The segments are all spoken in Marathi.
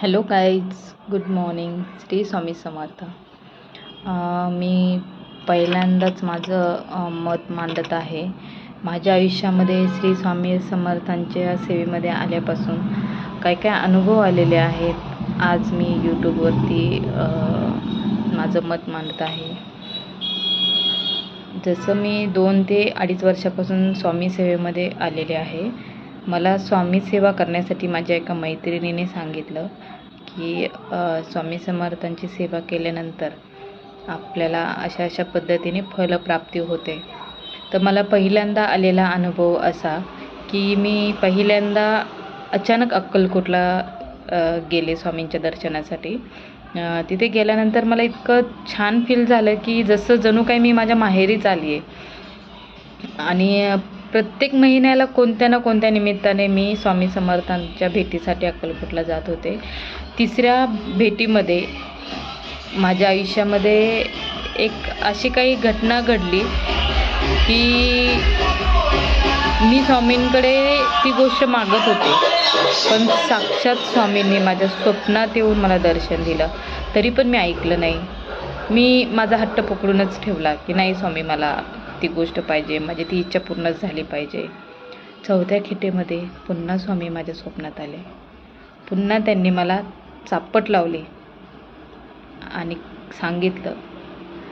Hello guys, good morning. Shri Swami Samarth. मी पहिल्यांदाच माझं मत मांडत आहे. माझ्या आयुष्यामध्ये श्री स्वामी समर्थांच्या सेवेमध्ये आल्यापासून काय काय अनुभव आलेले आहेत. आज मी यूट्यूबवरती माझं मत मांडत आहे. जसं मी 2 ते 2.5 वर्षापासून स्वामी सेवेमध्ये आलेले आहे. मला स्वामी सेवा करण्यासाठी माझ्या एका मैत्रिणीने सांगितलं की स्वामी समर्थांची सेवा केल्यानंतर आपल्याला अशा अशा पद्धतीने फलप्राप्ती होते. तर मला पहिल्यांदा आलेला अनुभव असा की मी पहिल्यांदा अचानक अक्कलकोटला गेले स्वामींच्या दर्शनासाठी. तिथे गेल्यानंतर मला इतकं छान फील झालं की जसं जणू काही मी माझ्या माहेरीच आली आहे. आणि प्रत्येक महिन्याला कोणत्या ना कोणत्या निमित्ताने मी स्वामी समर्थांच्या भेटीसाठी अक्कलकोटला जात होते. 3ऱ्या भेटीमध्ये माझ्या आयुष्यामध्ये एक अशी काही घटना घडली की मी स्वामींकडे ती गोष्ट मागत होते, पण साक्षात स्वामींनी माझ्या स्वप्नात येऊन मला दर्शन दिलं. तरी पण मी ऐकलं नाही. मी माझा हट्ट पकडूनच ठेवला की नाही स्वामी, मला ती गोष्ट पाहिजे, माझी ती इच्छा पूर्णच झाली पाहिजे. 4थ्या खेटेमध्ये पुन्हा स्वामी माझ्या स्वप्नात आले. पुन्हा त्यांनी मला चापट लावली आणि सांगितलं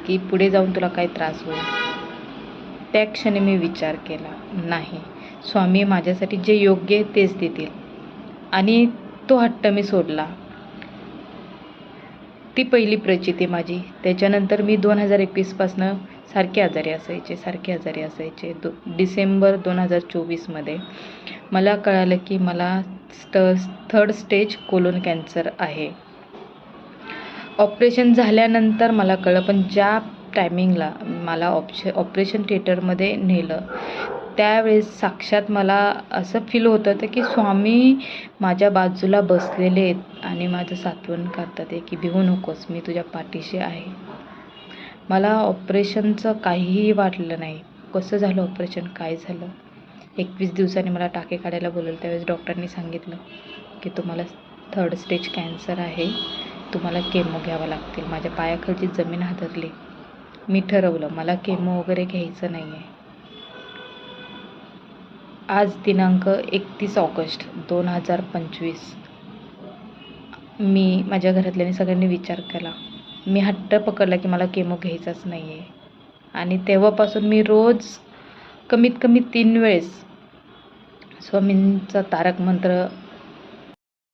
की पुढे जाऊन तुला काही त्रास होईल. त्या क्षणी मी विचार केला, नाही, स्वामी माझ्यासाठी जे योग्य आहे तेच देतील. आणि तो हट्ट मी सोडला. ती पहिली प्रचिती माझी. त्याच्यानंतर मी 2021पासनं सारखे आजारी असायचे. डिसेंबर 2024मध्ये मला कळालं की मला 3rd स्टेज कोलोन कॅन्सर आहे. ऑपरेशन झाल्यानंतर मला कळलं, पण ज्या टायमिंगला मला ऑपरेशन थिएटरमध्ये नेलं त्यावेळेस साक्षात मला असं फील होत होतं की स्वामी माझ्या बाजूला बसलेले आहेत आणि माझं सांत्वन करतात आहे की भिवू नकोस, मी तुझ्या पाठीशी आहे. मला ऑपरेशनचं काहीही वाटलं नाही. कसं झालं ऑपरेशन, काय झालं. 21 दिवसांनी मला टाके काढायला बोलवलं. त्यावेळेस डॉक्टरनी सांगितलं की तुम्हाला 3rd स्टेज कॅन्सर आहे, तुम्हाला केमो घ्यावा लागतील. माझ्या पायाखालची जमीन हादरली. मी ठरवलं मला केमो वगैरे घ्यायचं नाही आहे. आज दिनांक 31 ऑगस्ट 2025. मी माझ्या घरातल्यानी सगळ्यांनी विचार केला. मी हट्ट पकडला की मला केमो घ्यायचाच नाही आहे. आणि तेव्हापासून मी रोज कमीत कमी 3 वेळेस स्वामींचा तारक मंत्र